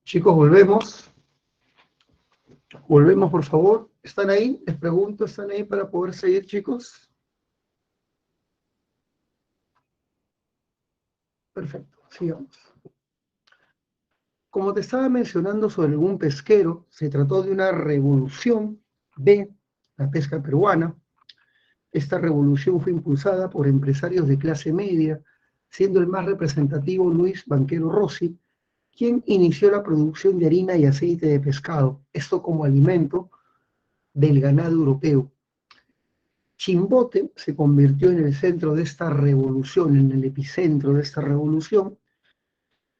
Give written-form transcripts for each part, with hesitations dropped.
Chicos, volvemos. Volvemos, por favor. ¿Están ahí? Les pregunto, ¿están ahí para poder seguir, chicos? Perfecto, sigamos. Como te estaba mencionando sobre el boom pesquero, se trató de una revolución de la pesca peruana. Esta revolución fue impulsada por empresarios de clase media, siendo el más representativo Luis Banquero Rossi, quien inició la producción de harina y aceite de pescado, esto como alimento del ganado europeo. Chimbote se convirtió en el centro de esta revolución, en el epicentro de esta revolución,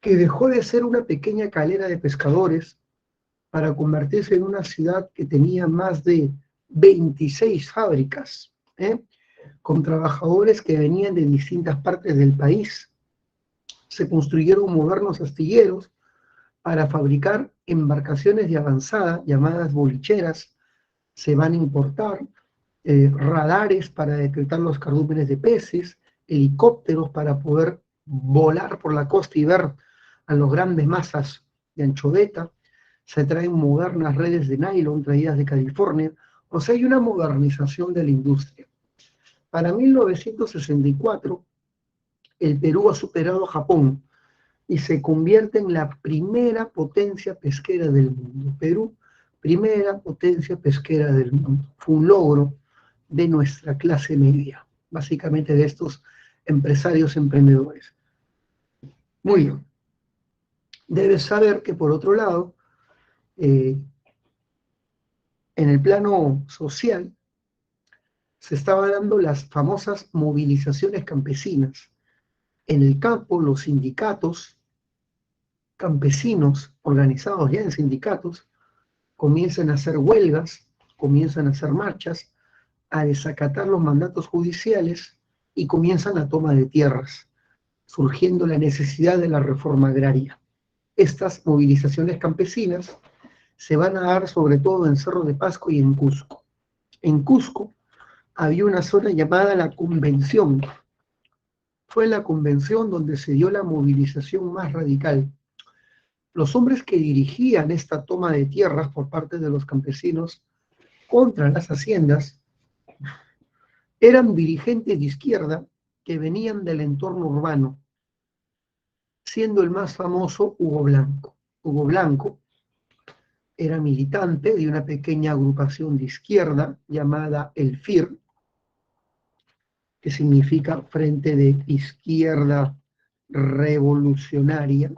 que dejó de ser una pequeña calera de pescadores para convertirse en una ciudad que tenía más de 26 fábricas, con trabajadores que venían de distintas partes del país. Se construyeron modernos astilleros para fabricar embarcaciones de avanzada llamadas bolicheras. Se van a importar radares para detectar los cardúmenes de peces, helicópteros para poder volar por la costa y ver a los grandes masas de anchoveta. Se traen modernas redes de nylon traídas de California. O sea, hay una modernización de la industria. Para 1964, el Perú ha superado a Japón y se convierte en la primera potencia pesquera del mundo. Perú, primera potencia pesquera del mundo. Fue un logro de nuestra clase media, básicamente de estos empresarios emprendedores. Muy bien. Debes saber que, por otro lado, en el plano social, se estaban dando las famosas movilizaciones campesinas. En el campo, los sindicatos campesinos, organizados ya en sindicatos, comienzan a hacer huelgas, comienzan a hacer marchas, a desacatar los mandatos judiciales y comienzan la toma de tierras, surgiendo la necesidad de la reforma agraria. Estas movilizaciones campesinas se van a dar sobre todo en Cerro de Pasco y en Cusco. En Cusco había una zona llamada la Convención. Fue la Convención donde se dio la movilización más radical. Los hombres que dirigían esta toma de tierras por parte de los campesinos contra las haciendas eran dirigentes de izquierda que venían del entorno urbano, siendo el más famoso Hugo Blanco. Hugo Blanco era militante de una pequeña agrupación de izquierda llamada el FIR, que significa Frente de Izquierda Revolucionaria.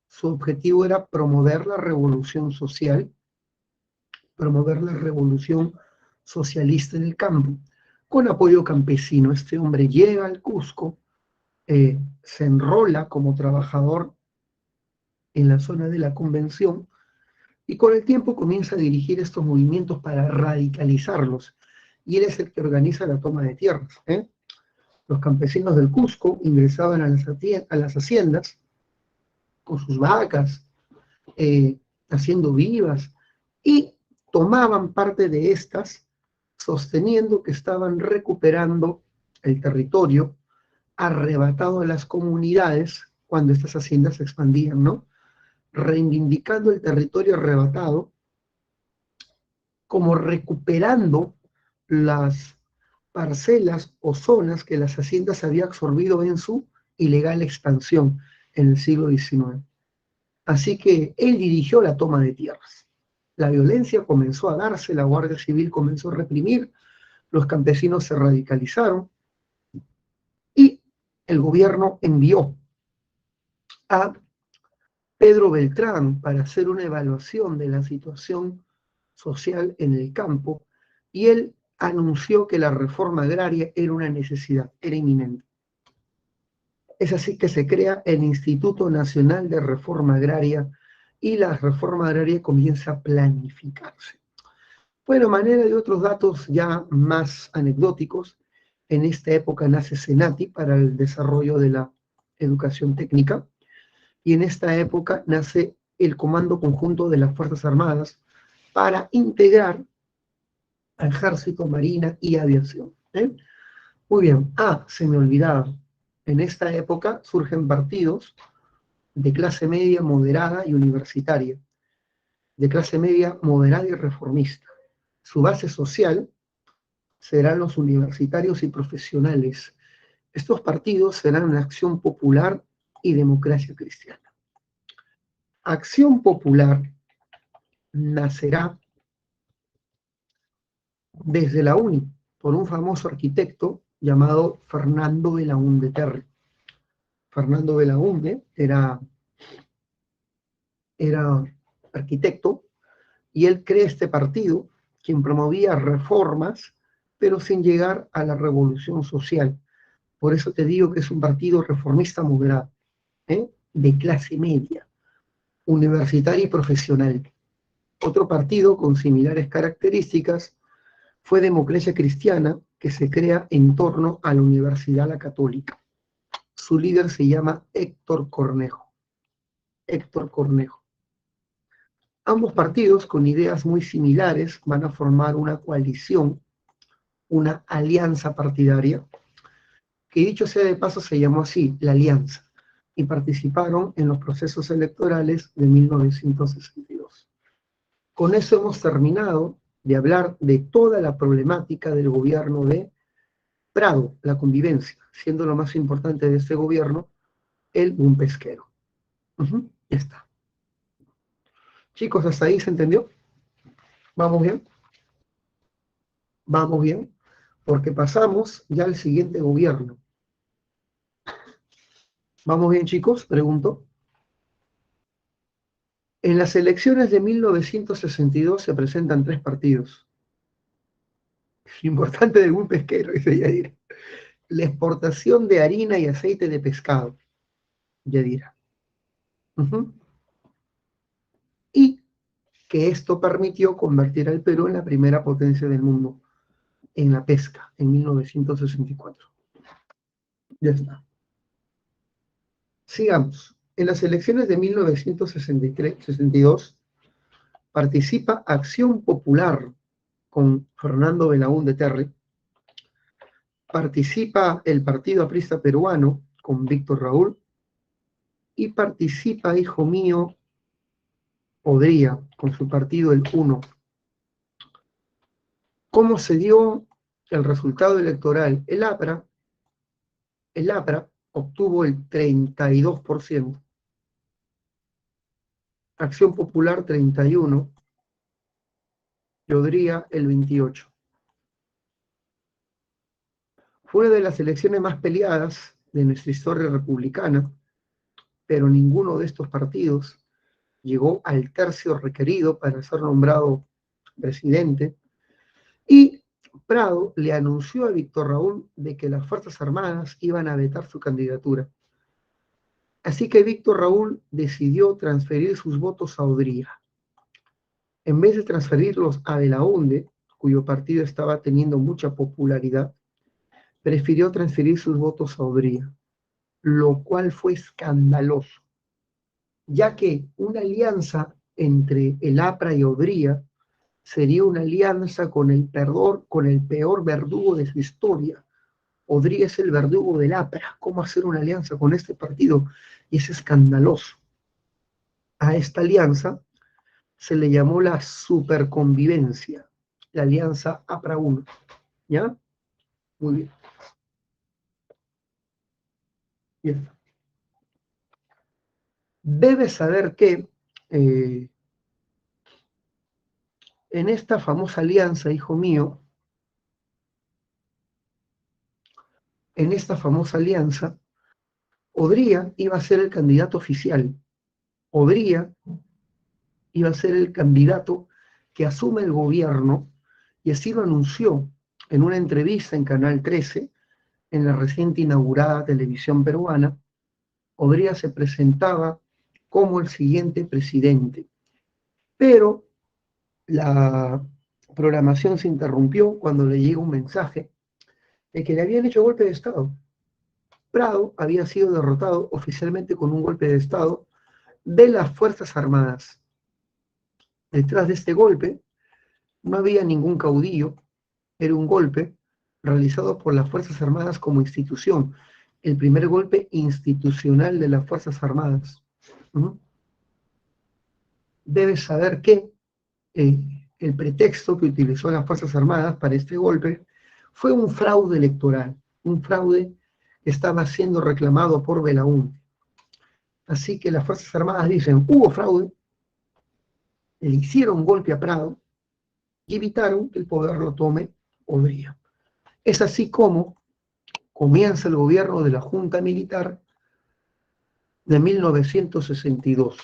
Su objetivo era promover la revolución social, promover la revolución socialista en el campo, con apoyo campesino. Este hombre llega al Cusco, se enrola como trabajador en la zona de la Convención y con el tiempo comienza a dirigir estos movimientos para radicalizarlos. Y él es el que organiza la toma de tierras. Los campesinos del Cusco ingresaban a las haciendas con sus vacas, haciendo vivas, y tomaban parte de estas, sosteniendo que estaban recuperando el territorio arrebatado a las comunidades cuando estas haciendas se expandían, ¿no? Reivindicando el territorio arrebatado, como recuperando las parcelas o zonas que las haciendas habían absorbido en su ilegal expansión en el siglo XIX. Así que él dirigió la toma de tierras. La violencia comenzó a darse, la Guardia Civil comenzó a reprimir, los campesinos se radicalizaron y el gobierno envió a Pedro Beltrán para hacer una evaluación de la situación social en el campo y él anunció que la reforma agraria era una necesidad, era inminente. Es así que se crea el Instituto Nacional de Reforma Agraria y la reforma agraria comienza a planificarse. Bueno, a manera de otros datos ya más anecdóticos, en esta época nace Senati para el desarrollo de la educación técnica y en esta época nace el Comando Conjunto de las Fuerzas Armadas para integrar a Ejército, Marina y Aviación. Muy bien. Se me olvidaba. En esta época surgen partidos de clase media moderada y universitaria, de clase media moderada y reformista. Su base social serán los universitarios y profesionales. Estos partidos serán Acción Popular y Democracia Cristiana. Acción Popular nacerá desde la UNI por un famoso arquitecto llamado Fernando Belaúnde Terry. Fernando Belaúnde era arquitecto y él crea este partido, quien promovía reformas, pero sin llegar a la revolución social. Por eso te digo que es un partido reformista moderado, de clase media, universitaria y profesional. Otro partido con similares características fue Democracia Cristiana, que se crea en torno a la Universidad La Católica. Su líder se llama Héctor Cornejo. Héctor Cornejo. Ambos partidos, con ideas muy similares, van a formar una coalición, una alianza partidaria, que dicho sea de paso se llamó así, la Alianza, y participaron en los procesos electorales de 1962. Con eso hemos terminado de hablar de toda la problemática del gobierno de Prado, la convivencia, siendo lo más importante de este gobierno el boom pesquero. Ya está. Chicos, ¿hasta ahí se entendió? ¿Vamos bien? ¿Vamos bien? Porque pasamos ya al siguiente gobierno. ¿Vamos bien, chicos? Pregunto. En las elecciones de 1962 se presentan 3 partidos. Lo importante del boom pesquero, dice Yadira. La exportación de harina y aceite de pescado, Yadira. Y que esto permitió convertir al Perú en la primera potencia del mundo en la pesca en 1964. Ya está. Sigamos. En las elecciones de 1962 participa Acción Popular con Fernando Belaúnde Terry. Participa el Partido Aprista Peruano con Víctor Raúl. Y participa, hijo mío, Odría con su partido el 1. ¿Cómo se dio el resultado electoral? El APRA obtuvo el 32%, Acción Popular 31%, y Odría el 28%. Fue una de las elecciones más peleadas de nuestra historia republicana, pero ninguno de estos partidos llegó al tercio requerido para ser nombrado presidente, y Prado le anunció a Víctor Raúl de que las Fuerzas Armadas iban a vetar su candidatura. Así que Víctor Raúl decidió transferir sus votos a Odría. En vez de transferirlos a Belaúnde, cuyo partido estaba teniendo mucha popularidad, prefirió transferir sus votos a Odría, lo cual fue escandaloso, ya que una alianza entre el APRA y Odría sería una alianza con el peor verdugo de su historia. Odría es el verdugo del APRA. ¿Cómo hacer una alianza con este partido? Y es escandaloso. A esta alianza se le llamó la superconvivencia, la alianza APRA 1. ¿Ya? Muy bien. Bien. Debes saber que en esta famosa alianza, hijo mío, en esta famosa alianza, Odría iba a ser el candidato oficial. Odría iba a ser el candidato que asume el gobierno, y así lo anunció en una entrevista en Canal 13, en la reciente inaugurada televisión peruana. Odría se presentaba como el siguiente presidente, pero la programación se interrumpió cuando le llega un mensaje de que le habían hecho golpe de Estado. Prado había sido derrotado oficialmente con un golpe de Estado de las Fuerzas Armadas. Detrás de este golpe no había ningún caudillo, era un golpe realizado por las Fuerzas Armadas como institución, el primer golpe institucional de las Fuerzas Armadas. ¿Mm? Debes saber que el pretexto que utilizó las Fuerzas Armadas para este golpe fue un fraude electoral, un fraude que estaba siendo reclamado por Belaúnde. Así que las Fuerzas Armadas dicen, hubo fraude, le hicieron golpe a Prado y evitaron que el poder lo tome Odría. Es así como comienza el gobierno de la Junta Militar de 1962.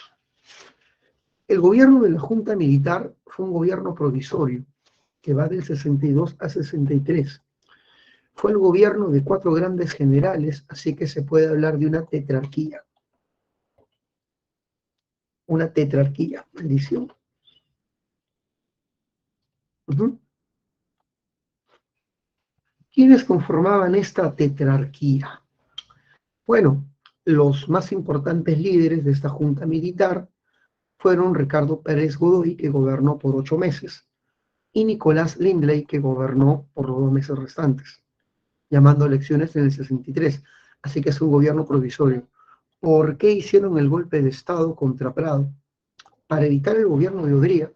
El gobierno de la Junta Militar fue un gobierno provisorio que va del 62 a 63. Fue el gobierno de 4 grandes generales, así que se puede hablar de una tetrarquía. Una tetrarquía, maldición. ¿Quiénes conformaban esta tetrarquía? Bueno, los más importantes líderes de esta junta militar fueron Ricardo Pérez Godoy, que gobernó por 8 meses, y Nicolás Lindley, que gobernó por los 2 meses restantes, llamando elecciones en el 63. Así que es un gobierno provisorio. ¿Por qué hicieron el golpe de Estado contra Prado? Para evitar el gobierno de Odría,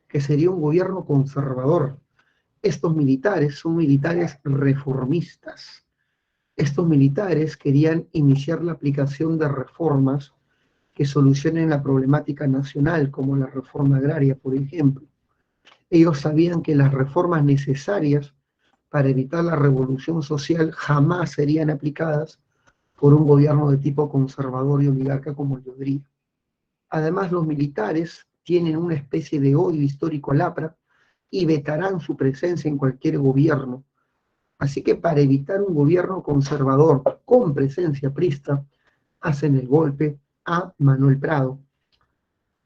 que sería un gobierno conservador. Estos militares son militares reformistas. Estos militares querían iniciar la aplicación de reformas que solucionen la problemática nacional, como la reforma agraria, por ejemplo. Ellos sabían que las reformas necesarias para evitar la revolución social jamás serían aplicadas por un gobierno de tipo conservador y oligarca como el de Odría. Además, los militares tienen una especie de odio histórico al APRA y vetarán su presencia en cualquier gobierno. Así que para evitar un gobierno conservador con presencia prista, hacen el golpe a Manuel Prado.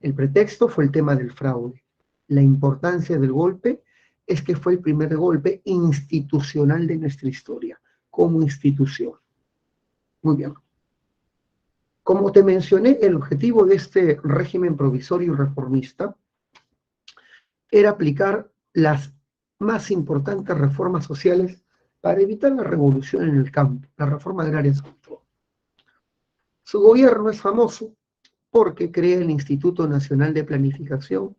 El pretexto fue el tema del fraude. La importancia del golpe es que fue el primer golpe institucional de nuestra historia, como institución. Muy bien. Como te mencioné, el objetivo de este régimen provisorio y reformista era aplicar las más importantes reformas sociales para evitar la revolución en el campo, la reforma agraria sobre todo. Su gobierno es famoso porque crea el Instituto Nacional de Planificación.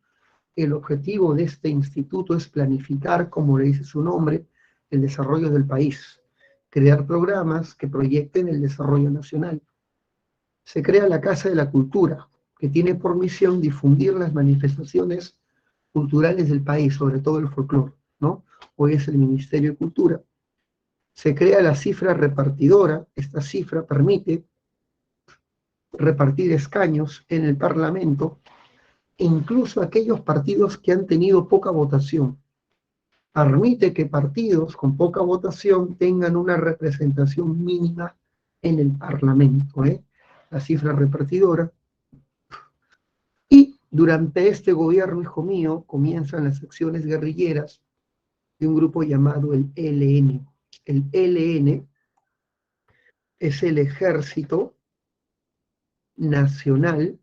El objetivo de este instituto es planificar, como le dice su nombre, el desarrollo del país, crear programas que proyecten el desarrollo nacional. Se crea la Casa de la Cultura, que tiene por misión difundir las manifestaciones culturales del país, sobre todo el folclore, ¿no? Hoy es el Ministerio de Cultura. Se crea la cifra repartidora. Esta cifra permite repartir escaños en el Parlamento, incluso aquellos partidos que han tenido poca votación. Permite que partidos con poca votación tengan una representación mínima en el Parlamento, la cifra repartidora. Y durante este gobierno, hijo mío, comienzan las acciones guerrilleras de un grupo llamado el ELN. El ELN es el Ejército Nacional,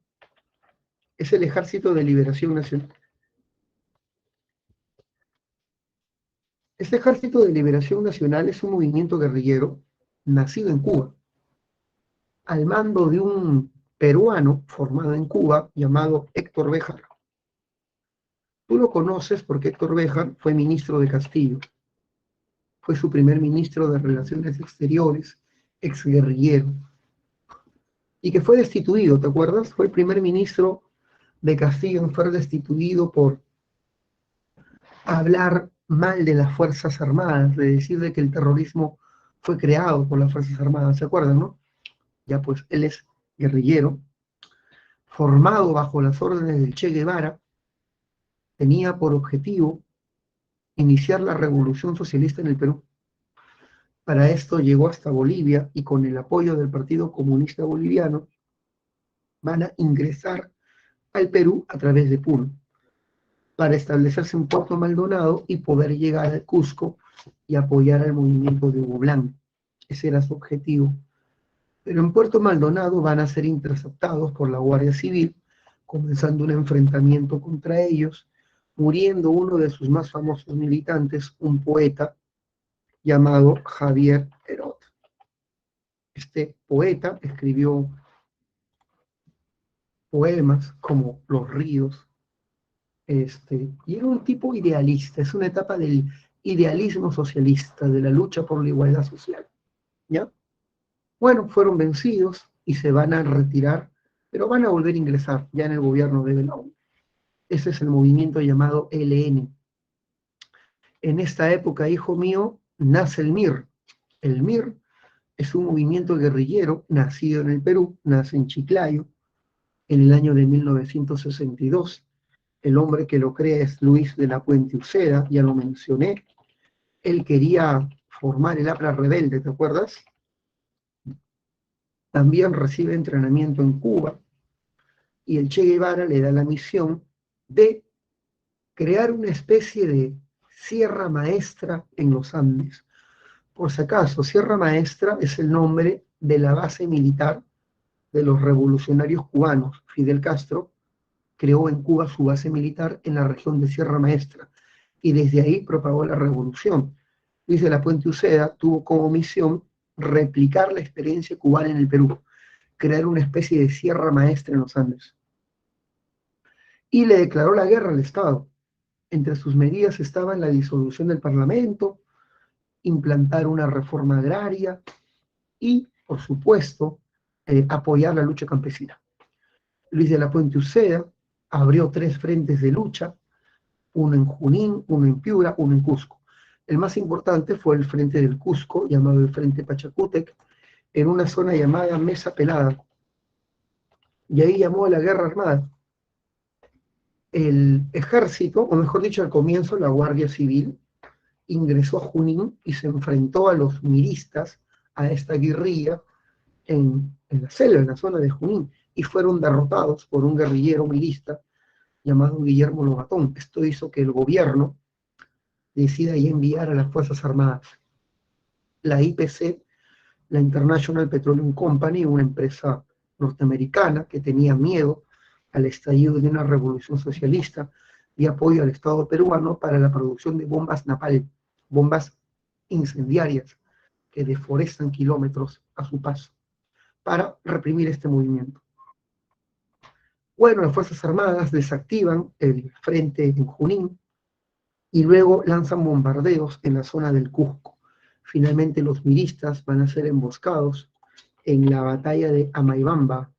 es el Ejército de Liberación Nacional. Este Ejército de Liberación Nacional es un movimiento guerrillero nacido en Cuba, al mando de un peruano formado en Cuba llamado Héctor Béjar. Tú lo conoces porque Héctor Béjar fue ministro de Castillo, fue su primer ministro de Relaciones Exteriores, exguerrillero, y que fue destituido, ¿te acuerdas? Fue el primer ministro de Castillo en ser destituido por hablar mal de las Fuerzas Armadas, de decir de que el terrorismo fue creado por las Fuerzas Armadas, ¿se acuerdan, no? Ya pues él es guerrillero, formado bajo las órdenes del Che Guevara, tenía por objetivo iniciar la revolución socialista en el Perú. Para esto llegó hasta Bolivia y con el apoyo del Partido Comunista Boliviano van a ingresar al Perú a través de Puno para establecerse en Puerto Maldonado y poder llegar al Cusco y apoyar al movimiento de Hugo Blanco. Ese era su objetivo. Pero en Puerto Maldonado van a ser interceptados por la Guardia Civil, comenzando un enfrentamiento contra ellos, muriendo uno de sus más famosos militantes, un poeta llamado Javier Herod. Este poeta escribió poemas como Los ríos, y era un tipo idealista, es una etapa del idealismo socialista, de la lucha por la igualdad social, ¿ya? Bueno, fueron vencidos y se van a retirar, pero van a volver a ingresar ya en el gobierno de Belaúnde. Ese es el movimiento llamado ELN. En esta época, hijo mío, nace el MIR. El MIR es un movimiento guerrillero nacido en el Perú, nace en Chiclayo, en el año de 1962. El hombre que lo crea es Luis de la Puente Uceda, ya lo mencioné. Él quería formar el APRA rebelde, ¿te acuerdas? También recibe entrenamiento en Cuba y el Che Guevara le da la misión de crear una especie de Sierra Maestra en los Andes. Por si acaso, Sierra Maestra es el nombre de la base militar de los revolucionarios cubanos. Fidel Castro creó en Cuba su base militar en la región de Sierra Maestra y desde ahí propagó la revolución. Luis de la Puente Uceda tuvo como misión replicar la experiencia cubana en el Perú, crear una especie de Sierra Maestra en los Andes. Y le declaró la guerra al Estado. Entre sus medidas estaban la disolución del Parlamento, implantar una reforma agraria y, por supuesto, apoyar la lucha campesina. Luis de la Puente Uceda abrió 3 frentes de lucha, uno en Junín, uno en Piura, uno en Cusco. El más importante fue el frente del Cusco, llamado el Frente Pachacútec, en una zona llamada Mesa Pelada, y ahí llamó a la guerra armada. El ejército, o mejor dicho, al comienzo la Guardia Civil, ingresó a Junín y se enfrentó a los miristas, a esta guerrilla, en la selva, en la zona de Junín, y fueron derrotados por un guerrillero mirista llamado Guillermo Lobatón. Esto hizo que el gobierno decida ya enviar a las Fuerzas Armadas. La IPC, la International Petroleum Company, una empresa norteamericana que tenía miedo al estallido de una revolución socialista y apoyo al Estado peruano para la producción de bombas napalm, bombas incendiarias que deforestan kilómetros a su paso, para reprimir este movimiento. Bueno, las Fuerzas Armadas desactivan el frente en Junín y luego lanzan bombardeos en la zona del Cusco. Finalmente los miristas van a ser emboscados en la batalla de Amaibamba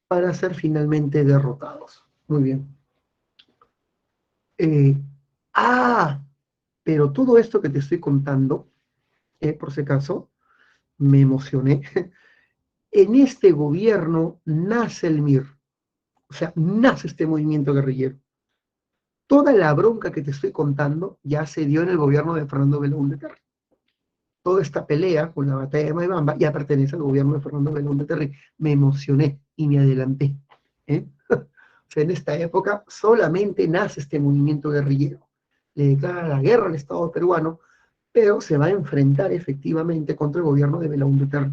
para ser finalmente derrotados. Muy bien. Eh, ah, pero todo esto que te estoy contando, por si acaso, me emocioné. En este gobierno nace el MIR, o sea, nace este movimiento guerrillero. Toda la bronca que te estoy contando ya se dio en el gobierno de Fernando Belaúnde Terry. Toda esta pelea con la batalla de Maibamba ya pertenece al gobierno de Fernando Belaúnde Terry. Me emocioné y me adelanté. O sea, en esta época solamente nace este movimiento guerrillero. Le declara la guerra al Estado peruano, pero se va a enfrentar efectivamente contra el gobierno de Belaúnde Terry.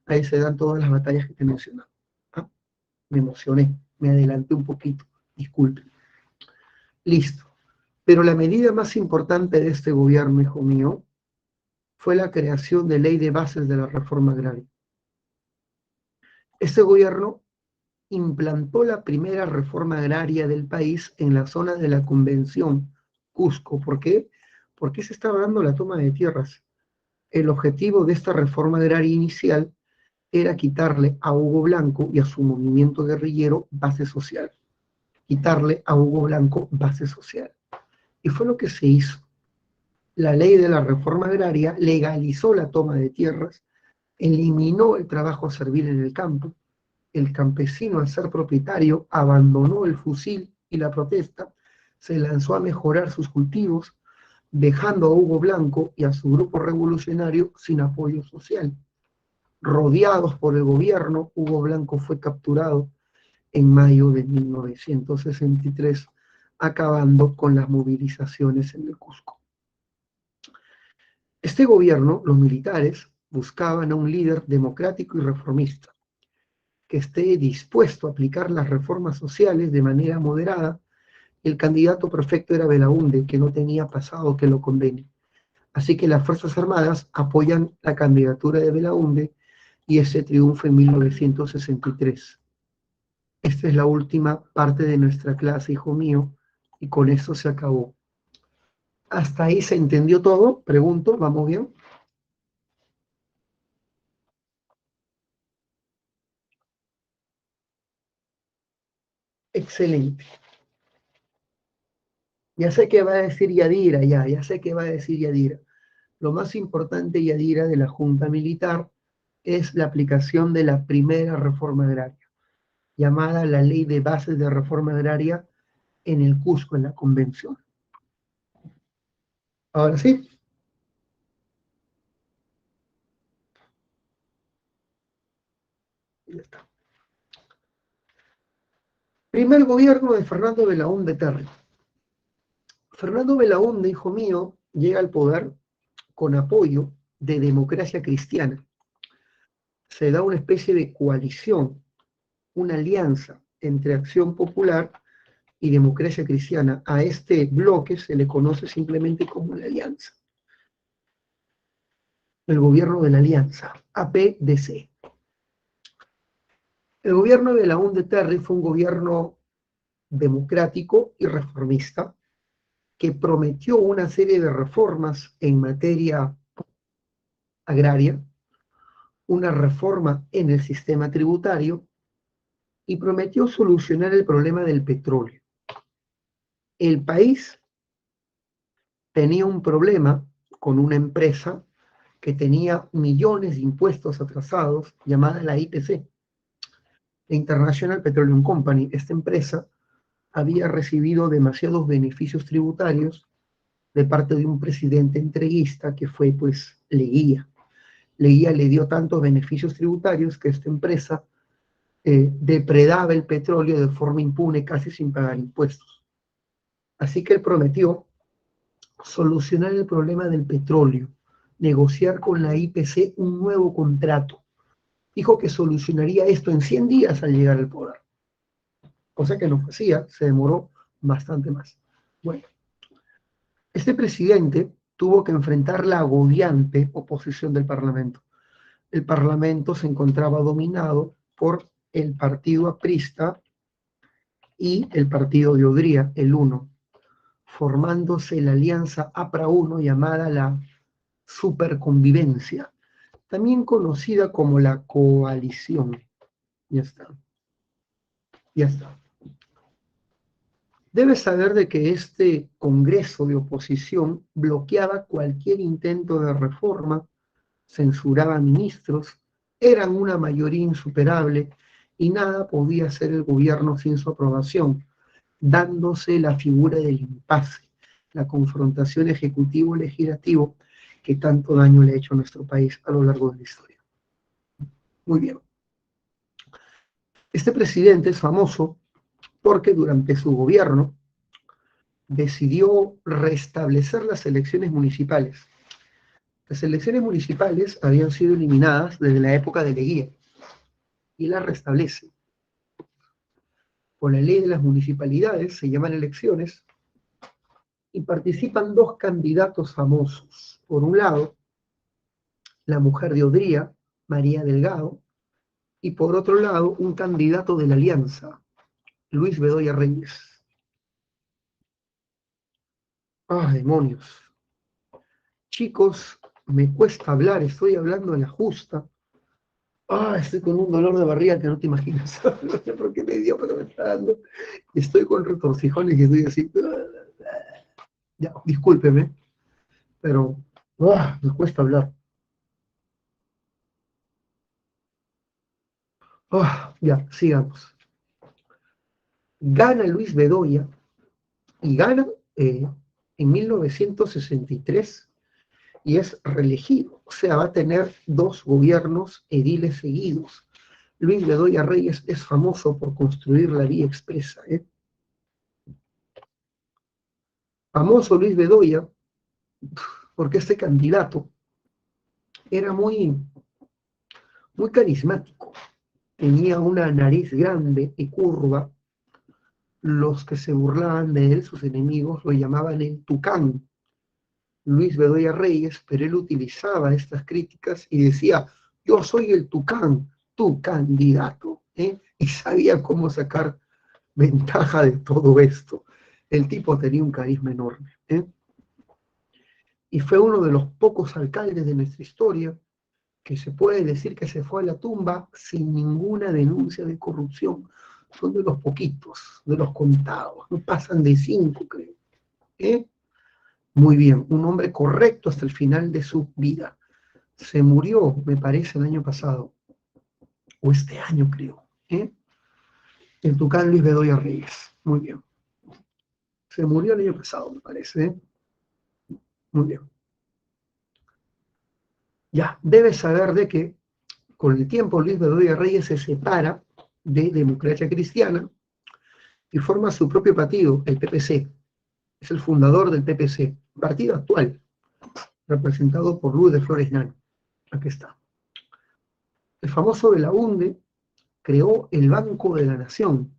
Ahí se dan todas las batallas que te mencionaba. ¿Ah? Me emocioné, me adelanté un poquito, disculpe. Listo. Pero la medida más importante de este gobierno, hijo mío, fue la creación de ley de bases de la reforma agraria. Este gobierno implantó la primera reforma agraria del país en la zona de la Convención Cusco. ¿Por qué? Porque se estaba dando la toma de tierras. El objetivo de esta reforma agraria inicial era quitarle a Hugo Blanco y a su movimiento guerrillero base social. Quitarle a Hugo Blanco base social. Y fue lo que se hizo. La ley de la reforma agraria legalizó la toma de tierras, eliminó el trabajo servil en el campo. El campesino, al ser propietario, abandonó el fusil y la protesta, se lanzó a mejorar sus cultivos, dejando a Hugo Blanco y a su grupo revolucionario sin apoyo social. Rodeados por el gobierno, Hugo Blanco fue capturado en mayo de 1963, acabando con las movilizaciones en el Cusco. Este gobierno, los militares, buscaban a un líder democrático y reformista, que esté dispuesto a aplicar las reformas sociales de manera moderada. El candidato perfecto era Belaúnde, que no tenía pasado que lo condene. Así que las Fuerzas Armadas apoyan la candidatura de Belaúnde y ese triunfo en 1963. Esta es la última parte de nuestra clase, hijo mío, y con esto se acabó. ¿Hasta ahí se entendió todo? Pregunto, ¿vamos bien? Excelente. Ya sé qué va a decir Yadira, ya sé qué va a decir Yadira. Lo más importante, Yadira, de la Junta Militar es la aplicación de la primera reforma agraria, llamada la Ley de Bases de Reforma Agraria en el Cusco, en la Convención. Ahora sí. Ya está. Primer gobierno de Fernando Belaúnde Terry. Fernando Belaúnde, hijo mío, llega al poder con apoyo de Democracia Cristiana. Se da una especie de coalición, una alianza entre Acción Popular y Democracia Cristiana. A este bloque se le conoce simplemente como la Alianza. El gobierno de la Alianza, APDC. El gobierno de Belaúnde Terry fue un gobierno democrático y reformista que prometió una serie de reformas en materia agraria, una reforma en el sistema tributario y prometió solucionar el problema del petróleo. El país tenía un problema con una empresa que tenía millones de impuestos atrasados, llamada la IPC, la International Petroleum Company. Esta empresa había recibido demasiados beneficios tributarios de parte de un presidente entreguista que fue, pues, Leguía. Leguía le dio tantos beneficios tributarios que esta empresa depredaba el petróleo de forma impune, casi sin pagar impuestos. Así que él prometió solucionar el problema del petróleo, negociar con la IPC un nuevo contrato. Dijo que solucionaría esto en 100 días al llegar al poder, cosa que no hacía, se demoró bastante más. Bueno, este presidente tuvo que enfrentar la agobiante oposición del Parlamento. El Parlamento se encontraba dominado por el partido aprista y el partido de Odría, el UNO, formándose la alianza APRA-UNO llamada la superconvivencia, también conocida como la coalición. Ya está. Ya está. Debes saber de que este Congreso de oposición bloqueaba cualquier intento de reforma, censuraba ministros, eran una mayoría insuperable y nada podía hacer el gobierno sin su aprobación, dándose la figura del impasse, la confrontación ejecutivo-legislativo que tanto daño le ha hecho a nuestro país a lo largo de la historia. Muy bien. Este presidente es famoso porque durante su gobierno decidió restablecer las elecciones municipales. Las elecciones municipales habían sido eliminadas desde la época de Leguía y las restablece. Por la ley de las municipalidades se llaman elecciones y participan dos candidatos famosos. Por un lado, la mujer de Odría, María Delgado, y por otro lado, un candidato de la Alianza, Luis Bedoya Reyes. ¡Ah, demonios! Chicos, me cuesta hablar, estoy hablando en la justa. Estoy con un dolor de barriga que no te imaginas. No sé por qué me dio, pero me está dando. Estoy con retorcijones y estoy así. Ya, discúlpeme, pero me cuesta hablar. Ya, sigamos. Gana Luis Bedoya y gana en 1963 y es reelegido. O sea, va a tener dos gobiernos ediles seguidos. Luis Bedoya Reyes es famoso por construir la vía expresa. Famoso Luis Bedoya porque este candidato era muy carismático. Tenía una nariz grande y curva. Los que se burlaban de él, sus enemigos, lo llamaban el Tucán, Luis Bedoya Reyes, pero él utilizaba estas críticas y decía, yo soy el Tucán, tu candidato, y sabía cómo sacar ventaja de todo esto. El tipo tenía un carisma enorme, y fue uno de los pocos alcaldes de nuestra historia que se puede decir que se fue a la tumba sin ninguna denuncia de corrupción. Son de los poquitos, de los contados, no pasan de 5, creo. Muy bien, un hombre correcto hasta el final de su vida. Se murió, me parece, el año pasado, o este año creo, el Tucán Luis Bedoya Reyes. Muy bien. Se murió el año pasado, me parece. Muy bien. Ya, debes saber de que con el tiempo Luis Bedoya Reyes se separa de Democracia Cristiana y forma su propio partido, el PPC. Es el fundador del PPC, partido actual, representado por Luis de Flores Nano. Aquí está. El famoso Belaunde creó el Banco de la Nación.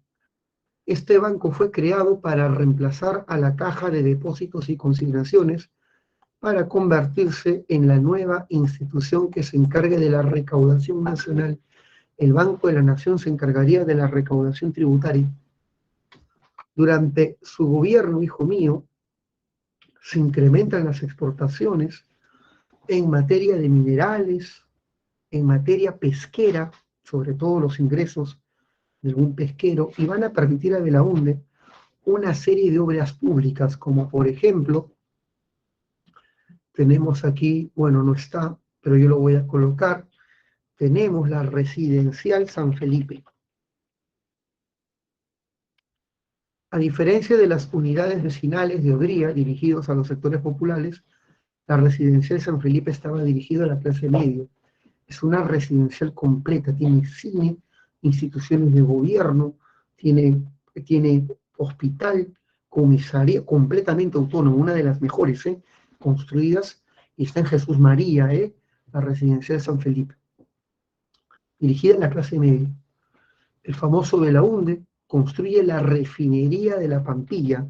Este banco fue creado para reemplazar a la Caja de Depósitos y Consignaciones para convertirse en la nueva institución que se encargue de la recaudación nacional. El Banco de la Nación se encargaría de la recaudación tributaria. Durante su gobierno, hijo mío, se incrementan las exportaciones en materia de minerales, en materia pesquera, sobre todo los ingresos de algún pesquero, y van a permitir a Belaunde una serie de obras públicas, como por ejemplo, tenemos aquí, bueno, no está, pero yo lo voy a colocar, tenemos la Residencial San Felipe. A diferencia de las unidades vecinales de Odría, dirigidos a los sectores populares, la Residencial San Felipe estaba dirigida a la clase media. Es una residencial completa, tiene cine, instituciones de gobierno, tiene hospital, comisaría, completamente autónomo, una de las mejores construidas, y está en Jesús María, la Residencial San Felipe, dirigida a la clase media. El famoso Belaunde construye la refinería de la Pampilla.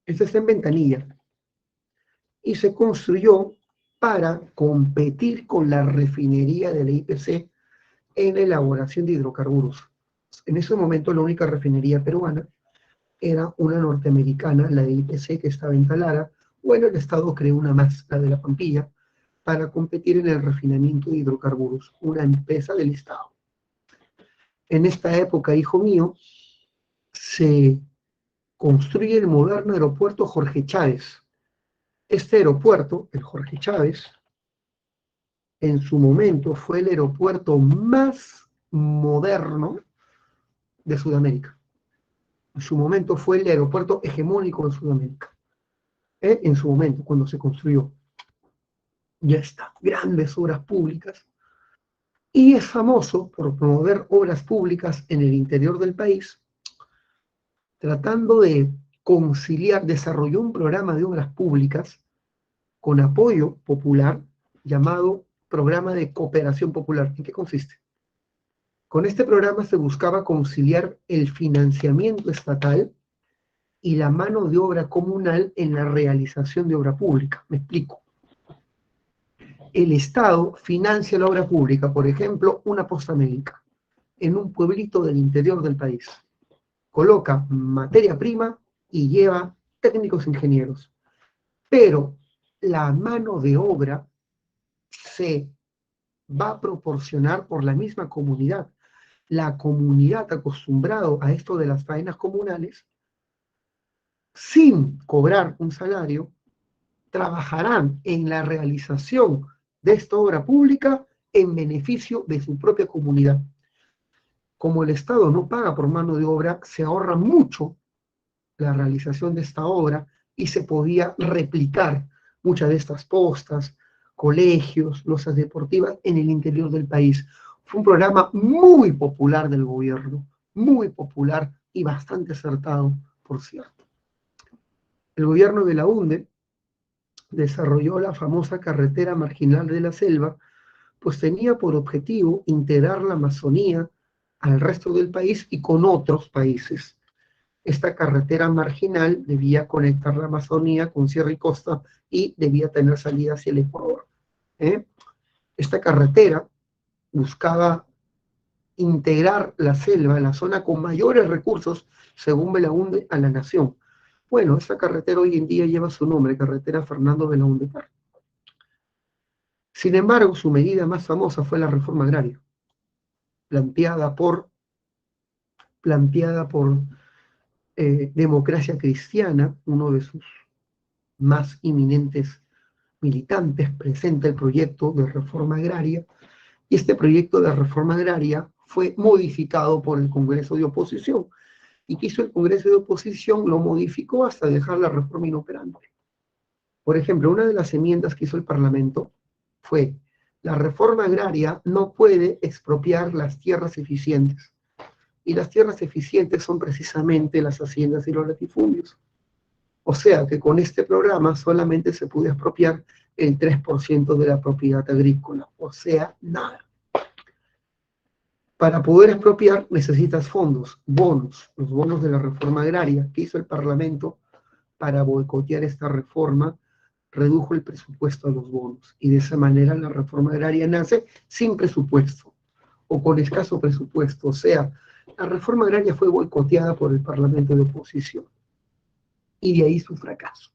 Esta está en Ventanilla. Y se construyó para competir con la refinería de la IPC en la elaboración de hidrocarburos. En ese momento la única refinería peruana era una norteamericana, la de IPC, que estaba en Talara. Bueno, el Estado creó una más, la de la Pampilla, para competir en el refinamiento de hidrocarburos, una empresa del Estado. En esta época, hijo mío, se construye el moderno aeropuerto Jorge Chávez. Este aeropuerto, el Jorge Chávez, en su momento fue el aeropuerto más moderno de Sudamérica. En su momento fue el aeropuerto hegemónico de Sudamérica. En su momento, cuando se construyó. Ya está, grandes obras públicas. Y es famoso por promover obras públicas en el interior del país, tratando de conciliar, desarrolló un programa de obras públicas con apoyo popular llamado Programa de Cooperación Popular. ¿En qué consiste? Con este programa se buscaba conciliar el financiamiento estatal y la mano de obra comunal en la realización de obra pública. Me explico. El Estado financia la obra pública, por ejemplo, una posta médica en un pueblito del interior del país. Coloca materia prima y lleva técnicos ingenieros. Pero la mano de obra se va a proporcionar por la misma comunidad. La comunidad acostumbrada a esto de las faenas comunales, sin cobrar un salario, trabajarán en la realización de esta obra pública en beneficio de su propia comunidad. Como el Estado no paga por mano de obra, se ahorra mucho la realización de esta obra y se podía replicar muchas de estas postas, colegios, losas deportivas en el interior del país. Fue un programa muy popular del gobierno, muy popular y bastante acertado, por cierto. El gobierno de Belaunde desarrolló la famosa carretera marginal de la selva, pues tenía por objetivo integrar la Amazonía al resto del país y con otros países. Esta carretera marginal debía conectar la Amazonía con Sierra y Costa y debía tener salida hacia el Ecuador. Esta carretera buscaba integrar la selva, la zona con mayores recursos, según Belaúnde, a la nación. Bueno, esta carretera hoy en día lleva su nombre, carretera Fernando Belaúnde Terry. Sin embargo, su medida más famosa fue la reforma agraria, planteada por Democracia Cristiana, uno de sus más inminentes militantes, presenta el proyecto de reforma agraria, y este proyecto de reforma agraria fue modificado por el Congreso de Oposición. ¿Y qué hizo el Congreso de Oposición? Lo modificó hasta dejar la reforma inoperante. Por ejemplo, una de las enmiendas que hizo el Parlamento fue: la reforma agraria no puede expropiar las tierras eficientes. Y las tierras eficientes son precisamente las haciendas y los latifundios. O sea que con este programa solamente se puede expropiar el 3% de la propiedad agrícola, o sea, nada. Para poder expropiar necesitas fondos, bonos, los bonos de la reforma agraria. ¿Qué hizo el Parlamento para boicotear esta reforma? Redujo el presupuesto a los bonos, y de esa manera la reforma agraria nace sin presupuesto o con escaso presupuesto. O sea, la reforma agraria fue boicoteada por el Parlamento de oposición, y de ahí su fracaso.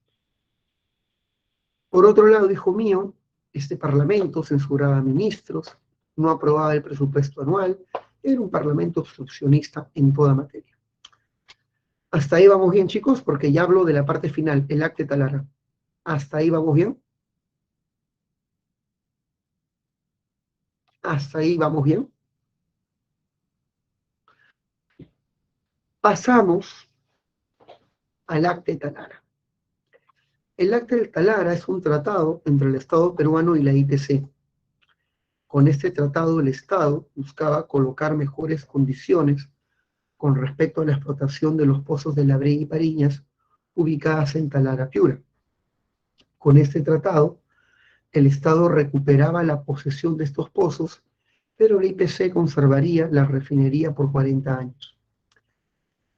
Por otro lado, hijo mío, este Parlamento censuraba a ministros, no aprobaba el presupuesto anual, era un Parlamento obstruccionista en toda materia. Hasta ahí vamos bien, chicos, porque ya hablo de la parte final, el acta de Talara. ¿Hasta ahí vamos bien? ¿Hasta ahí vamos bien? Pasamos al acta de Talara. El acta de Talara es un tratado entre el Estado peruano y la IPC. Con este tratado el Estado buscaba colocar mejores condiciones con respecto a la explotación de los pozos de Labrín y Pariñas, ubicadas en Talara, Piura. Con este tratado, el Estado recuperaba la posesión de estos pozos, pero la IPC conservaría la refinería por 40 años.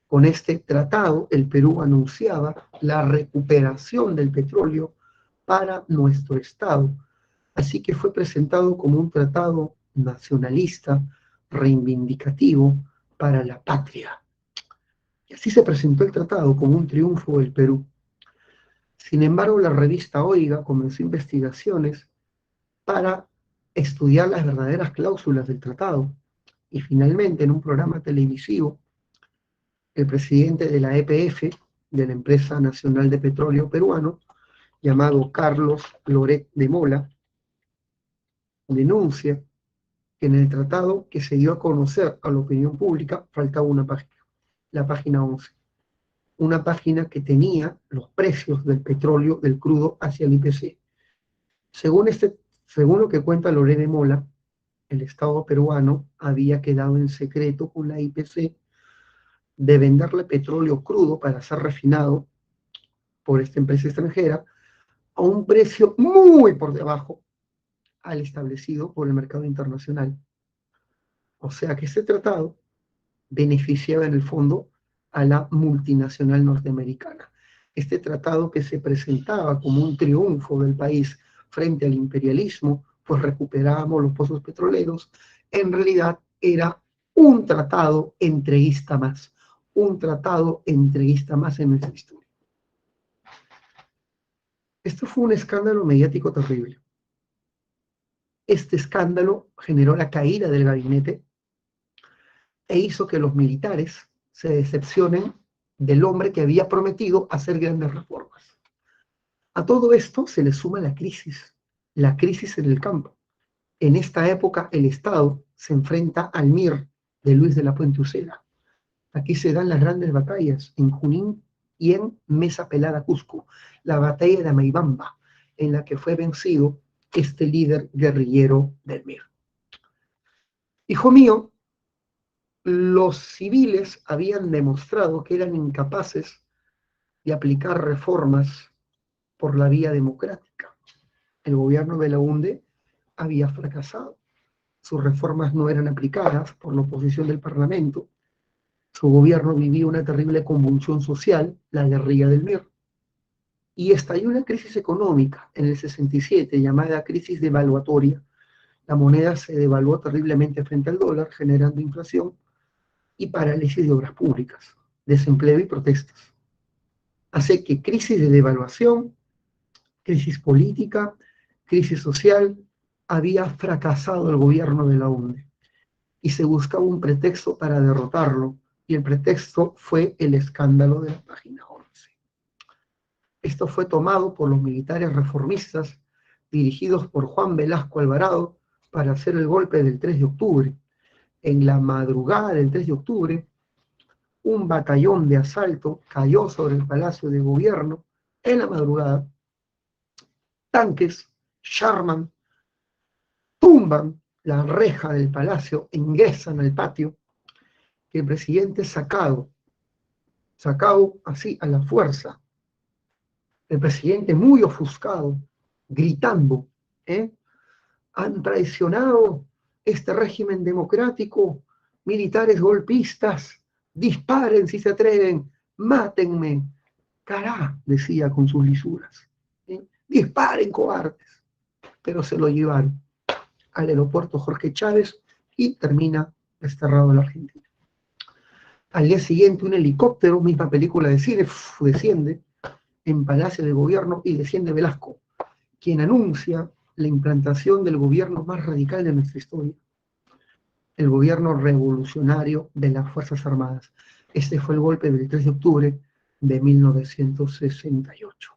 Con este tratado, el Perú anunciaba la recuperación del petróleo para nuestro Estado, así que fue presentado como un tratado nacionalista, reivindicativo para la patria. Y así se presentó el tratado como un triunfo del Perú. Sin embargo, la revista Oiga comenzó investigaciones para estudiar las verdaderas cláusulas del tratado. Y finalmente, en un programa televisivo, el presidente de la EPF, de la Empresa Nacional de Petróleo Peruano, llamado Carlos Loret de Mola, denuncia que en el tratado que se dio a conocer a la opinión pública faltaba una página, la página 11. Una página que tenía los precios del petróleo, del crudo, hacia el IPC. Según lo que cuenta Loret de Mola, el Estado peruano había quedado en secreto con la IPC de venderle petróleo crudo para ser refinado por esta empresa extranjera a un precio muy por debajo al establecido por el mercado internacional. O sea que este tratado beneficiaba en el fondo a la multinacional norteamericana. Este tratado, que se presentaba como un triunfo del país frente al imperialismo, pues recuperábamos los pozos petroleros, en realidad era un tratado entreguista más, un tratado entreguista más en nuestra historia. Esto fue un escándalo mediático terrible. Este escándalo generó la caída del gabinete e hizo que los militares se decepcionen del hombre que había prometido hacer grandes reformas. A todo esto se le suma la crisis en el campo. En esta época el Estado se enfrenta al MIR de Luis de la Puente Uceda. Aquí se dan las grandes batallas en Junín y en Mesa Pelada, Cusco, la batalla de Amaibamba, en la que fue vencido este líder guerrillero del MIR. Hijo mío, los civiles habían demostrado que eran incapaces de aplicar reformas por la vía democrática. El gobierno de Belaúnde había fracasado. Sus reformas no eran aplicadas por la oposición del Parlamento. Su gobierno vivía una terrible convulsión social, la guerrilla del MIR. Y estalló una crisis económica en el 67, llamada crisis devaluatoria, La moneda se devaluó terriblemente frente al dólar, generando inflación y parálisis de obras públicas, desempleo y protestas. Hace que crisis de devaluación, crisis política, crisis social, había fracasado el gobierno de la UNE y se buscaba un pretexto para derrotarlo, y el pretexto fue el escándalo de la página 11. Esto fue tomado por los militares reformistas dirigidos por Juan Velasco Alvarado para hacer el golpe del 3 de octubre. En la madrugada del 3 de octubre, un batallón de asalto cayó sobre el Palacio de Gobierno en la madrugada. Tanques, Sherman, tumban la reja del palacio, ingresan al patio, y el presidente sacado así a la fuerza, el presidente muy ofuscado, gritando, ¿eh? Han traicionado este régimen democrático, militares golpistas, disparen si se atreven, mátenme, cará, decía con sus lisuras, ¿eh? Disparen, cobardes, pero se lo llevaron al aeropuerto Jorge Chávez y termina desterrado en la Argentina. Al día siguiente un helicóptero, misma película de cine, desciende en Palacio de Gobierno y desciende Velasco, quien anuncia la implantación del gobierno más radical de nuestra historia, el gobierno revolucionario de las Fuerzas Armadas. Este fue el golpe del 3 de octubre de 1968.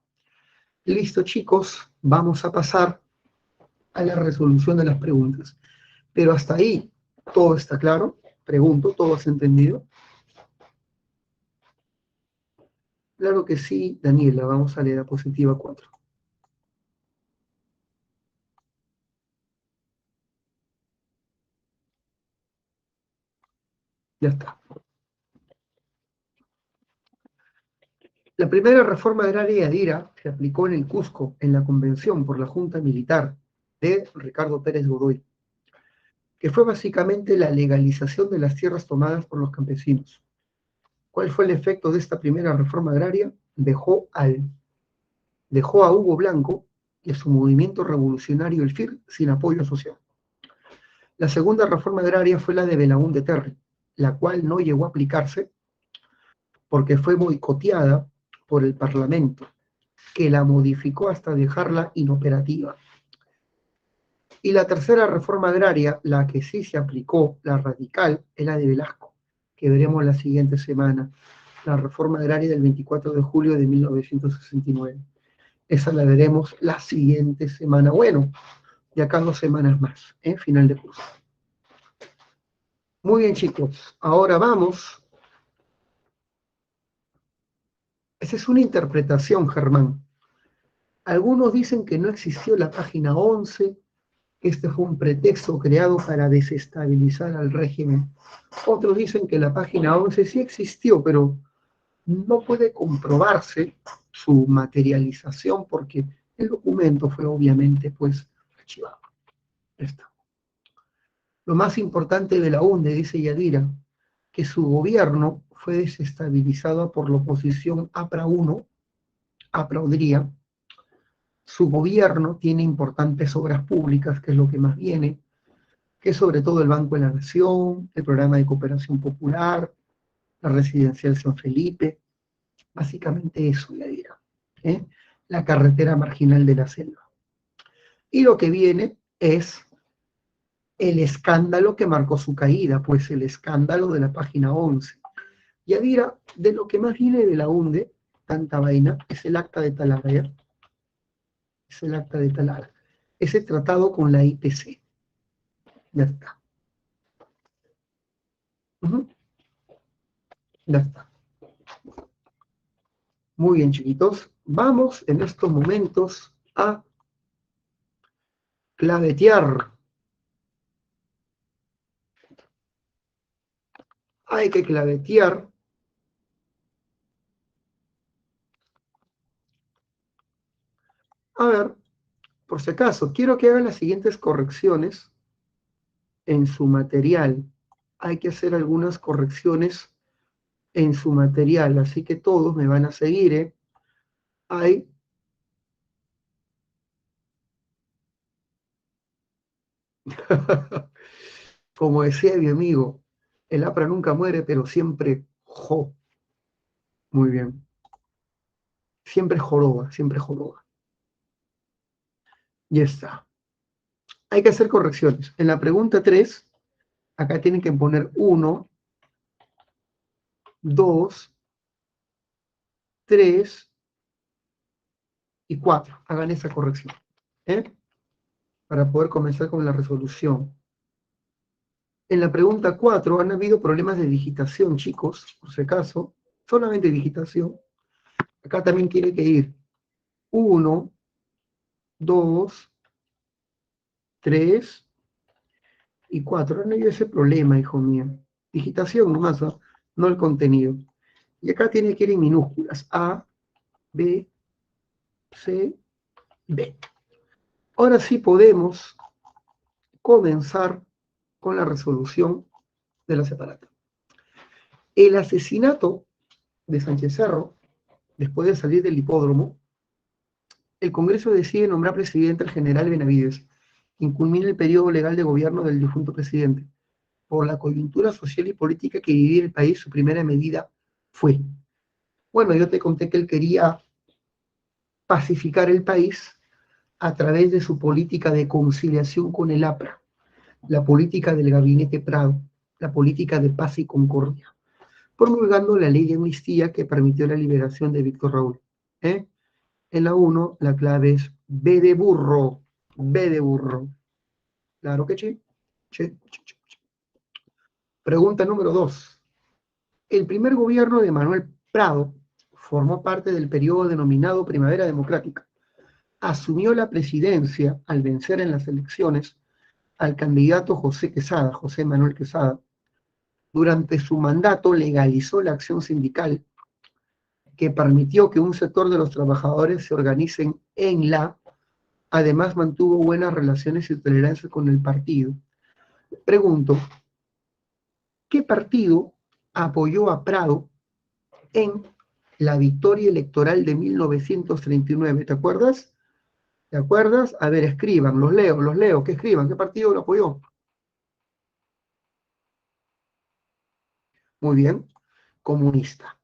Listo, chicos, vamos a pasar a la resolución de las preguntas. Pero hasta ahí, ¿todo está claro? Pregunto, ¿todo has entendido? Claro que sí, Daniela, vamos a leer a diapositiva 4. Ya está. La primera reforma agraria ADIRA se aplicó en el Cusco, en la convención por la Junta Militar de Ricardo Pérez Godoy, que fue básicamente la legalización de las tierras tomadas por los campesinos. ¿Cuál fue el efecto de esta primera reforma agraria? Dejó a Hugo Blanco y a su movimiento revolucionario, el FIR, sin apoyo social. La segunda reforma agraria fue la de Belaúnde Terry, la cual no llegó a aplicarse porque fue boicoteada por el Parlamento, que la modificó hasta dejarla inoperativa. Y la tercera reforma agraria, la que sí se aplicó, la radical, es la de Velasco, que veremos la siguiente semana, la reforma agraria del 24 de julio de 1969. Esa la veremos la siguiente semana. Bueno, de acá 2 semanas más, final de curso. Muy bien, chicos. Ahora vamos. Esa es una interpretación, Germán. Algunos dicen que no existió la página 11, que este fue un pretexto creado para desestabilizar al régimen. Otros dicen que la página 11 sí existió, pero no puede comprobarse su materialización porque el documento fue obviamente pues archivado. Esto. Lo más importante de la UNDE, dice Yadira, que su gobierno fue desestabilizado por la oposición APRA 1, APRA Odría. Su gobierno tiene importantes obras públicas, que es lo que más viene, que es sobre todo el Banco de la Nación, el Programa de Cooperación Popular, la Residencial San Felipe, básicamente eso, Yadira, ¿eh? La carretera marginal de la selva. Y lo que viene es el escándalo que marcó su caída, pues el escándalo de la página 11. Yadira, de lo que más viene de la UNDE, tanta vaina, es el acta de Talara, es el acta de Talara, ese tratado con la IPC. Ya está. Ya está. Muy bien, chiquitos. Vamos en estos momentos a clavetear. Hay que clavetear. A ver, por si acaso, quiero que hagan las siguientes correcciones en su material. Hay que hacer algunas correcciones en su material, así que todos me van a seguir, ¿eh? Hay Como decía mi amigo, el APRA nunca muere, pero siempre Muy bien. Siempre joroba, siempre joroba. Ya está. Hay que hacer correcciones. En la pregunta 3, acá tienen que poner 1, 2, 3 y 4. Hagan esa corrección. ¿eh? Para poder comenzar con la resolución. En la pregunta 4 han habido problemas de digitación, chicos, por si acaso. Solamente digitación. Acá también tiene que ir 1, 2, 3 y 4. No hay ese problema, hijo mío. Digitación nomás, ¿no? No el contenido. Y acá tiene que ir en minúsculas. A, B, C, D. Ahora sí podemos comenzar con la resolución de la separata. El asesinato de Sánchez Cerro, después de salir del hipódromo, el Congreso decide nombrar presidente al general Benavides, quien culmina el periodo legal de gobierno del difunto presidente. Por la coyuntura social y política que vivía el país, su primera medida fue, bueno, yo te conté que él quería pacificar el país a través de su política de conciliación con el APRA, la política del gabinete Prado, la política de paz y concordia, promulgando la ley de amnistía que permitió la liberación de Víctor Raúl. En la 1, la clave es B de burro, B de burro. Claro que sí. Pregunta número 2. El primer gobierno de Manuel Prado formó parte del periodo denominado Primavera Democrática. Asumió la presidencia al vencer en las elecciones al candidato José Manuel Quesada. Durante su mandato legalizó la acción sindical que permitió que un sector de los trabajadores se organicen además mantuvo buenas relaciones y tolerancia con el partido. Pregunto, ¿qué partido apoyó a Prado en la victoria electoral de 1939? ¿Te acuerdas? ¿Te acuerdas? A ver, escriban, los leo, que escriban, ¿qué partido lo apoyó? Muy bien, comunista.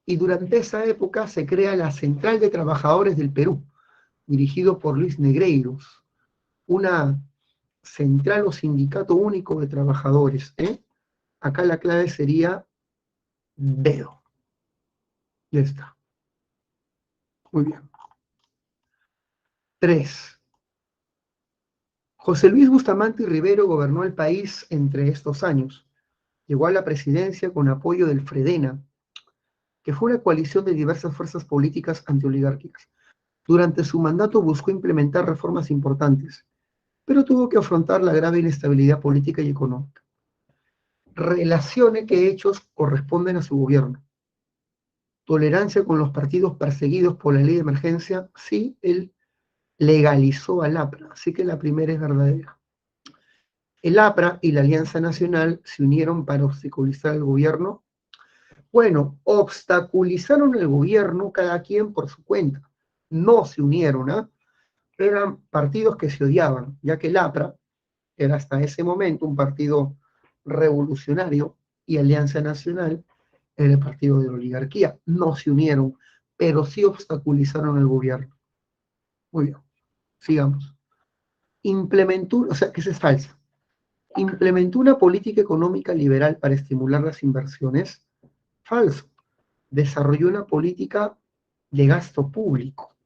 Y durante esa época se crea la Central de Trabajadores del Perú, dirigido por Luis Negreiros, una central o sindicato único de trabajadores. Acá la clave sería dedo. Ya está. Muy bien. 3. José Luis Bustamante y Rivero gobernó el país entre estos años. Llegó a la presidencia con apoyo del Fredena, que fue una coalición de diversas fuerzas políticas antioligárquicas. Durante su mandato buscó implementar reformas importantes, pero tuvo que afrontar la grave inestabilidad política y económica. Relacione qué hechos corresponden a su gobierno. Tolerancia con los partidos perseguidos por la ley de emergencia, sí, él legalizó al APRA, así que la primera es verdadera. El APRA y la Alianza Nacional se unieron para obstaculizar el gobierno. Bueno, obstaculizaron el gobierno cada quien por su cuenta. No se unieron, ¿ah? Eran partidos que se odiaban, ya que el APRA era hasta ese momento un partido revolucionario y Alianza Nacional era el partido de la oligarquía. No se unieron, pero sí obstaculizaron el gobierno. Muy bien, sigamos. Implementó, o sea, que esa es falsa. Implementó una política económica liberal para estimular las inversiones. Falso. Desarrolló una política de gasto público.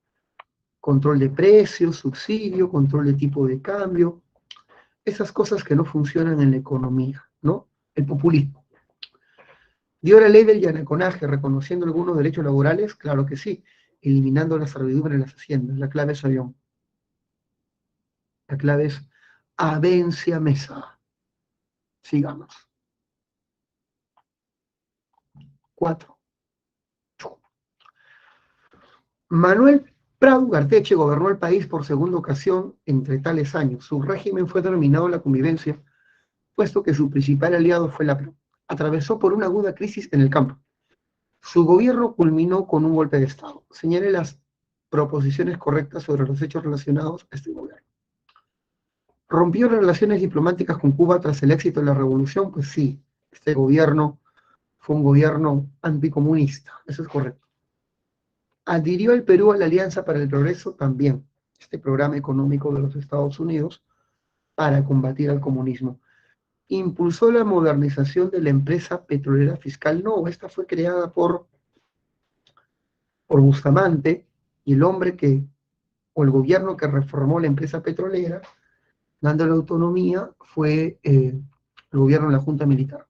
Control de precios, subsidio, control de tipo de cambio. Esas cosas que no funcionan en la economía, ¿no? El populismo. ¿Dio la ley del llanaconaje reconociendo algunos derechos laborales? Claro que sí, eliminando la servidumbre en las haciendas. La clave es avión. La clave es Avencia Mesa. Sigamos. 4. Manuel Prado Ugarteche gobernó el país por segunda ocasión entre tales años. Su régimen fue denominado la convivencia, puesto que su principal aliado fue la PRO. Atravesó por una aguda crisis en el campo. Su gobierno culminó con un golpe de Estado. Señale las proposiciones correctas sobre los hechos relacionados a este gobierno. ¿Rompió relaciones diplomáticas con Cuba tras el éxito de la revolución? Pues sí, este gobierno fue un gobierno anticomunista, eso es correcto. ¿Adhirió el Perú a la Alianza para el Progreso? También, este programa económico de los Estados Unidos para combatir al comunismo. ¿Impulsó la modernización de la empresa petrolera fiscal? No, esta fue creada por Bustamante, y el hombre que, o el gobierno que reformó la empresa petrolera, dándole autonomía, fue el gobierno de la Junta Militar.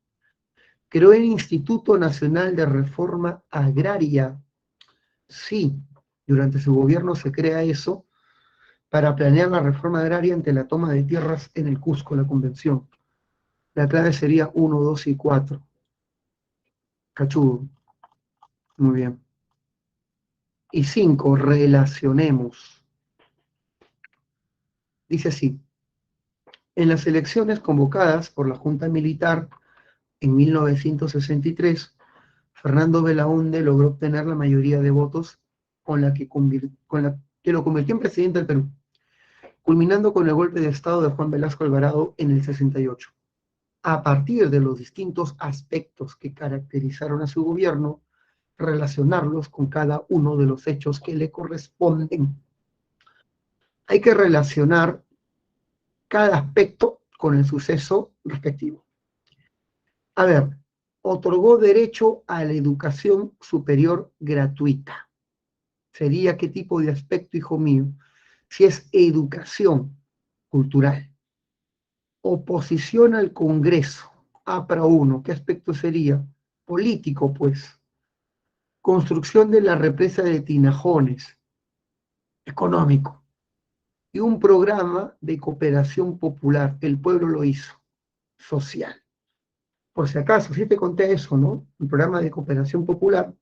Creó el Instituto Nacional de Reforma Agraria. Sí, durante su gobierno se crea eso para planear la reforma agraria ante la toma de tierras en el Cusco, la convención. La clave sería 1, 2 y 4. Cachudo. Muy bien. Y 5, relacionemos. Dice así: en las elecciones convocadas por la Junta Militar en 1963, Fernando Belaúnde logró obtener la mayoría de votos con la que lo convirtió en presidente del Perú, culminando con el golpe de Estado de Juan Velasco Alvarado en el 68. A partir de los distintos aspectos que caracterizaron a su gobierno, relacionarlos con cada uno de los hechos que le corresponden. Hay que relacionar cada aspecto con el suceso respectivo. A ver, otorgó derecho a la educación superior gratuita. ¿Sería qué tipo de aspecto, hijo mío? Si es educación cultural. Oposición al Congreso, APRA 1, ¿qué aspecto sería? Político, pues. Construcción de la represa de Tinajones, económico. Y un programa de cooperación popular, el pueblo lo hizo, social. Por si acaso, sí te conté eso, ¿no? El programa de cooperación popular,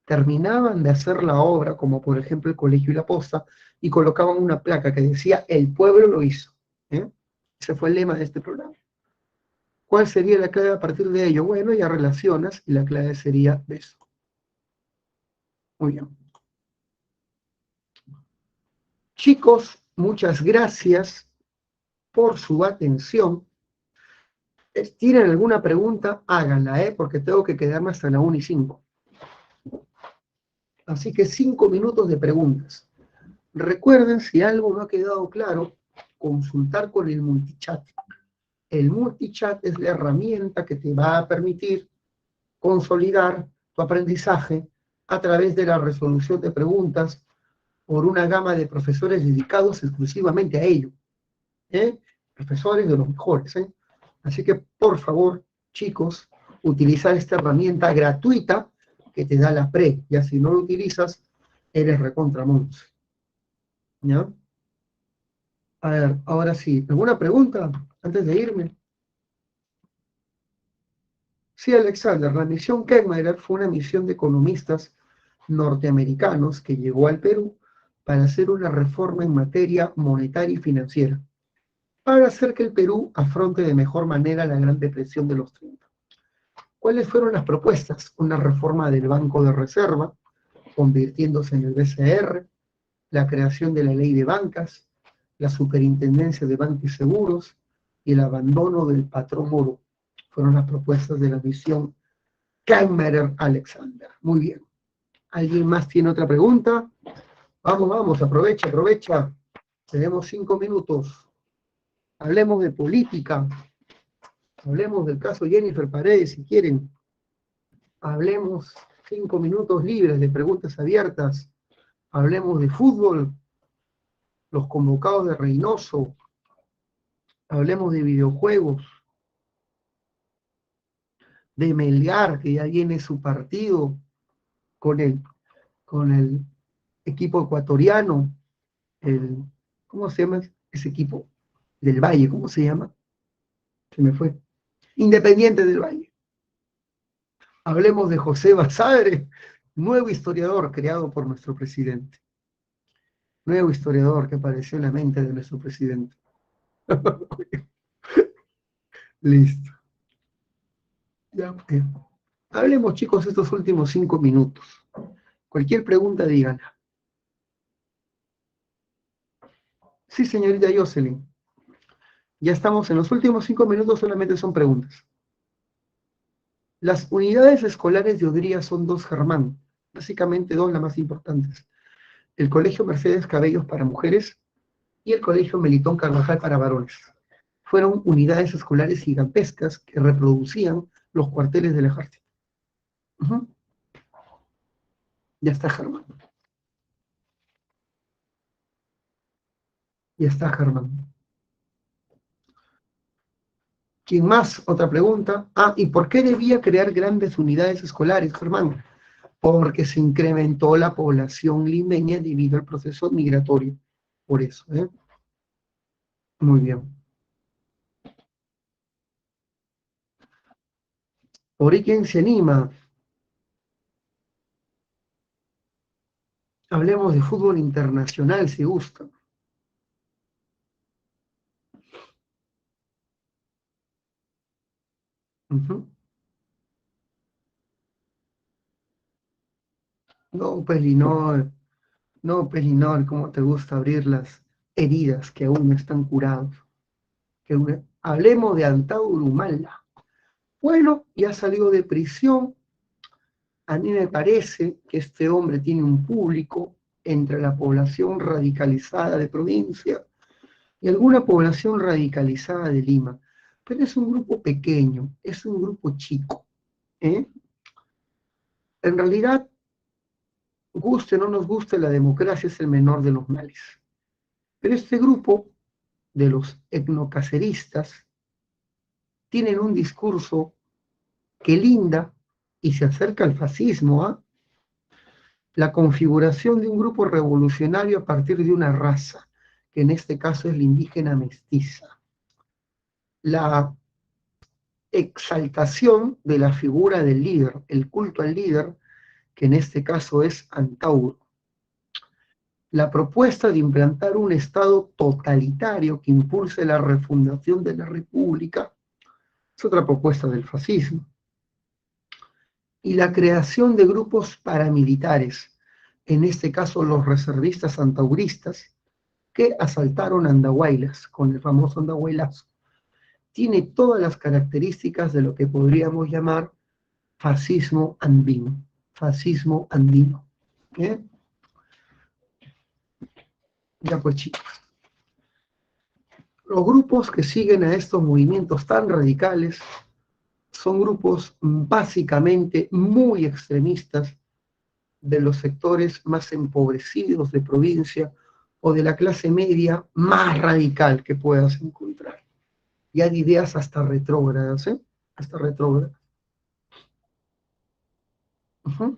terminaban de hacer la obra, como por ejemplo el Colegio y la Posta, y colocaban una placa que decía, el pueblo lo hizo. ¿Eh? Ese fue el lema de este programa. ¿Cuál sería la clave a partir de ello? Bueno, ya relacionas y la clave sería eso. Muy bien. Chicos, muchas gracias por su atención. ¿Tienen alguna pregunta? Háganla, porque tengo que quedarme hasta la 1:05. Así que 5 minutos de preguntas. Recuerden, si algo no ha quedado claro, consultar con el multichat. El multichat es la herramienta que te va a permitir consolidar tu aprendizaje a través de la resolución de preguntas por una gama de profesores dedicados exclusivamente a ello. Profesores de los mejores. Así que, por favor, chicos, utilizar esta herramienta gratuita que te da la pre. Ya si no lo utilizas, eres recontramonte. ¿Ya? A ver, ahora sí. ¿Alguna pregunta antes de irme? Sí, Alexander, la misión Kegmeier fue una misión de economistas norteamericanos que llegó al Perú para hacer una reforma en materia monetaria y financiera, para hacer que el Perú afronte de mejor manera la Gran Depresión de los 30. ¿Cuáles fueron las propuestas? Una reforma del Banco de Reserva, convirtiéndose en el BCR, la creación de la ley de bancas, la superintendencia de bancos y seguros y el abandono del patrón Moro. Fueron las propuestas de la misión Kegmeier-Alexander. Muy bien. ¿Alguien más tiene otra pregunta? Vamos, vamos, aprovecha, aprovecha. Tenemos 5 minutos. Hablemos de política. Hablemos del caso Jennifer Paredes, si quieren. Hablemos 5 minutos libres de preguntas abiertas. Hablemos de fútbol, los convocados de Reynoso. Hablemos de videojuegos, de Melgar, que ya viene su partido con el equipo ecuatoriano. ¿Cómo se llama ese equipo? Del Valle, ¿cómo se llama? Se me fue. Independiente del Valle. Hablemos de José Basadre, nuevo historiador creado por nuestro presidente. Nuevo historiador que apareció en la mente de nuestro presidente. Listo. Ya, hablemos, chicos, estos últimos 5 minutos. Cualquier pregunta, díganla. Sí, señorita Jocelyn. Ya estamos en los últimos 5 minutos, solamente son preguntas. Las unidades escolares de Odría son dos, Germán. Básicamente dos, las más importantes. El Colegio Mercedes Cabellos para mujeres y el Colegio Melitón Carvajal para varones. Fueron unidades escolares gigantescas que reproducían los cuarteles del ejército. Ujú. Ya está, Germán. Ya está, Germán. ¿Quién más? Otra pregunta. Ah, ¿y por qué debía crear grandes unidades escolares, Germán? Porque se incrementó la población limeña debido al proceso migratorio. Por eso, ¿eh? Muy bien. ¿Por ahí quién se anima? Hablemos de fútbol internacional, si gusta. Ujú. No, Pelinor, no, Pelinor, ¿cómo te gusta abrir las heridas que aún no están curadas? Hablemos de Antauro Humala. Bueno, ya salió de prisión. A mí me parece que este hombre tiene un público entre la población radicalizada de provincia y alguna población radicalizada de Lima, pero es un grupo pequeño, es un grupo chico, ¿eh? En realidad, guste o no nos guste, la democracia es el menor de los males. Pero este grupo de los etnocaceristas tienen un discurso que linda y se acerca al fascismo, ¿ah? La configuración de un grupo revolucionario a partir de una raza, que en este caso es la indígena mestiza. La exaltación de la figura del líder, el culto al líder, que en este caso es Antauro. La propuesta de implantar un Estado totalitario que impulse la refundación de la República es otra propuesta del fascismo. Y la creación de grupos paramilitares, en este caso los reservistas antauristas, que asaltaron Andahuaylas con el famoso Andahuaylazo. Tiene todas las características de lo que podríamos llamar fascismo andino. Fascismo andino. ¿Eh? Ya pues chicos. Los grupos que siguen a estos movimientos tan radicales son grupos básicamente muy extremistas de los sectores más empobrecidos de provincia o de la clase media más radical que puedas encontrar. Y hay ideas hasta retrógradas, ¿eh? Hasta retrógradas. Uh-huh.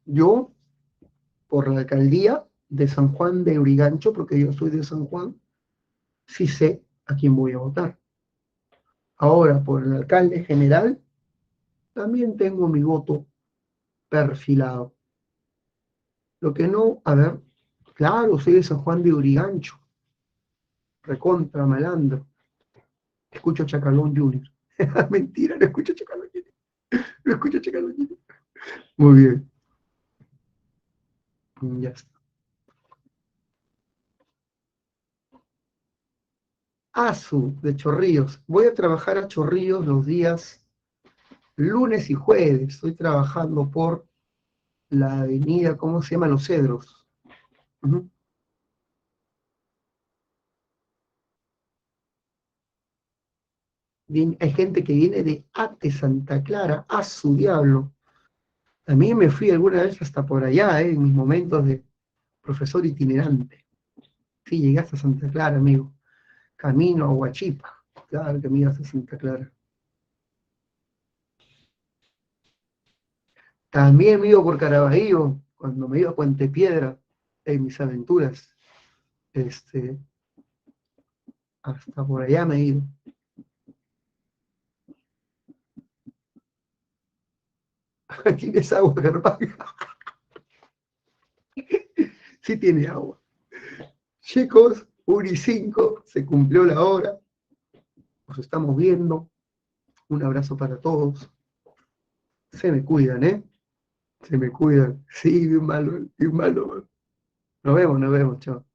Yo, por la alcaldía de San Juan de Urigancho, porque yo soy de San Juan, sí sé a quién voy a votar. Ahora, por el alcalde general, también tengo mi voto perfilado. Lo que no, a ver, claro, soy de San Juan de Urigancho, recontra malandro. Escucho Chacalón Junior. Mentira, no escucho Chacalón Junior. No escucho Chacalón Junior. Muy bien, ya está. Asu, de Chorrillos. Voy a trabajar a Chorrillos los días lunes y jueves. Estoy trabajando por la avenida, ¿cómo se llama? Los Cedros. Ujú. Hay gente que viene de Ate Santa Clara, a su diablo. A mí me fui alguna vez hasta por allá, en mis momentos de profesor itinerante. Sí, llegué hasta Santa Clara, amigo. Camino a Huachipa. Claro que me iba hasta Santa Clara. También me iba por Caraballo, cuando me iba a Puente Piedra, en mis aventuras. Este, hasta por allá me he ido. ¿Tienes agua, Germán? Sí tiene agua. Chicos, 1:05, se cumplió la hora. Nos estamos viendo. Un abrazo para todos. Se me cuidan, ¿eh? Se me cuidan. Sí, bien malo, bien malo. nos vemos, chao.